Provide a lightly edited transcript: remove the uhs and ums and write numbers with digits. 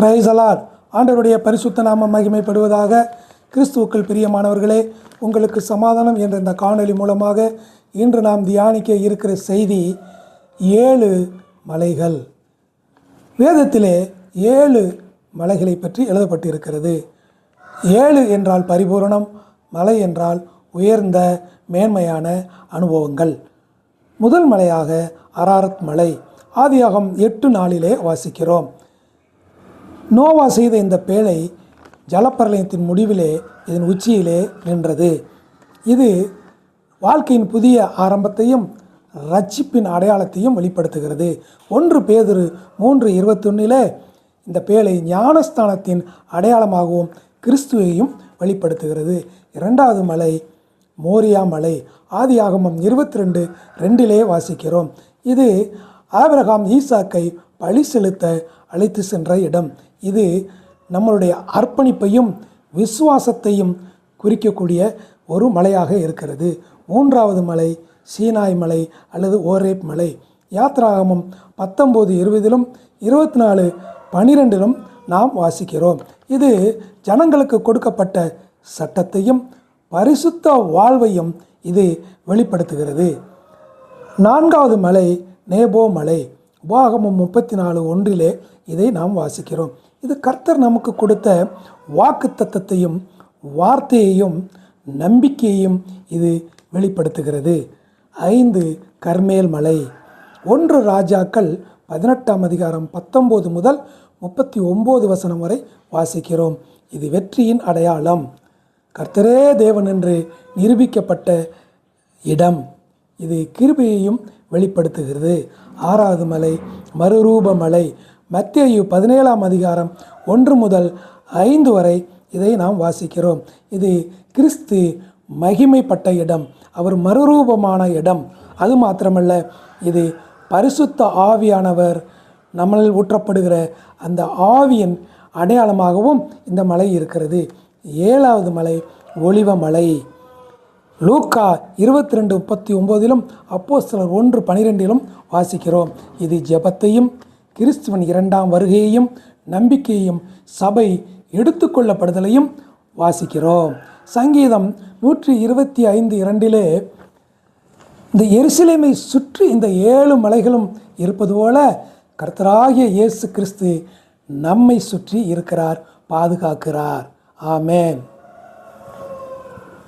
Praise the Lord. ஆண்டவருடைய பரிசுத்த நாமம் மகிமைப்படுவதாக. கிறிஸ்துவுக்குள் பிரியமானவர்களே, உங்களுக்கு சமாதானம் என்ற இந்த காணொளி மூலமாக இன்று நாம் தியானிக்க இருக்கிற செய்தி 7 மலைகள். வேதத்திலே 7 மலைகளை பற்றி எழுதப்பட்டிருக்கிறது. 7 என்றால் பரிபூரணம், மலை என்றால் உயர்ந்த மேன்மையான அனுபவங்கள். முதல் மலையாக அராரத் மலை. ஆதியாகமம் 8:4 வாசிக்கிறோம். நோவா செய்த இந்த பேழை ஜலப்பிரளயத்தின் முடிவிலே இதன் உச்சியிலே நின்றது. இது வாழ்க்கையின் புதிய ஆரம்பத்தையும் ரட்சிப்பின் அடையாளத்தையும் வெளிப்படுத்துகிறது. 1 பேதுரு 3:21 இந்த பேழை ஞானஸ்தானத்தின் அடையாளமாகவும் கிறிஸ்துவையும் வெளிப்படுத்துகிறது. 2வது மலை மோரியா மலை. ஆதியாகமம் 22:2 வாசிக்கிறோம். இது ஆபிரகாம் ஈசாக்கை பலி செலுத்த அழைத்து சென்ற இடம். இது நம்மளுடைய அர்ப்பணிப்பையும் விசுவாசத்தையும் குறிக்கக்கூடிய ஒரு மலையாக இருக்கிறது. 3வது மலை சீனாய் மலை அல்லது ஓரேப் மலை. யாத்ராகமம் 19:20 24:12 நாம் வாசிக்கிறோம். இது ஜனங்களுக்கு கொடுக்கப்பட்ட சட்டத்தையும் பரிசுத்த வாழ்வையும் இது வெளிப்படுத்துகிறது. 4வது மலை நேபோ மலை. உபாகமம் 34:1 இதை நாம் வாசிக்கிறோம். இது கர்த்தர் நமக்கு கொடுத்த வாக்குத்தத்தத்தையும் வார்த்தையையும் நம்பிக்கையையும் இது வெளிப்படுத்துகிறது. 5 கர்மேல் மலை. 1 ராஜாக்கள் 18:19 முதல் 39 வரை வாசிக்கிறோம். இது வெற்றியின் அடையாளம். கர்த்தரே தேவன் என்று நிரூபிக்கப்பட்ட இடம். இது கிருபையையும் வெளிப்படுத்துகிறது. 6வது மலை மறுரூப மலை. மத்தேயு 17:1 முதல் 5 வரை இதை நாம் வாசிக்கிறோம். இது கிறிஸ்து மகிமைப்பட்ட இடம், அவர் மறுரூபமான இடம். அது மாத்திரமல்ல, இது பரிசுத்த ஆவியானவர் நம்மளில் ஊற்றப்படுகிற அந்த ஆவியின் அடையாளமாகவும் இந்த மலை இருக்கிறது. 7வது மலை ஒலிவ மலை. லூக்கா 22:39 அப்போஸ்தலர் 1:12 வாசிக்கிறோம். இது ஜெபத்தையும் கிறிஸ்துவின் 2ஆம் வருகையையும் நம்பிக்கையையும் சபை எடுத்துக்கொள்ளப்படுதலையும் வாசிக்கிறோம். சங்கீதம் 125:2 இந்த எருசலேமை சுற்றி இந்த 7 மலைகளும் இருப்பது போல கர்த்தராகிய இயேசு கிறிஸ்து நம்மை சுற்றி இருக்கிறார், பாதுகாக்கிறார். ஆமென்.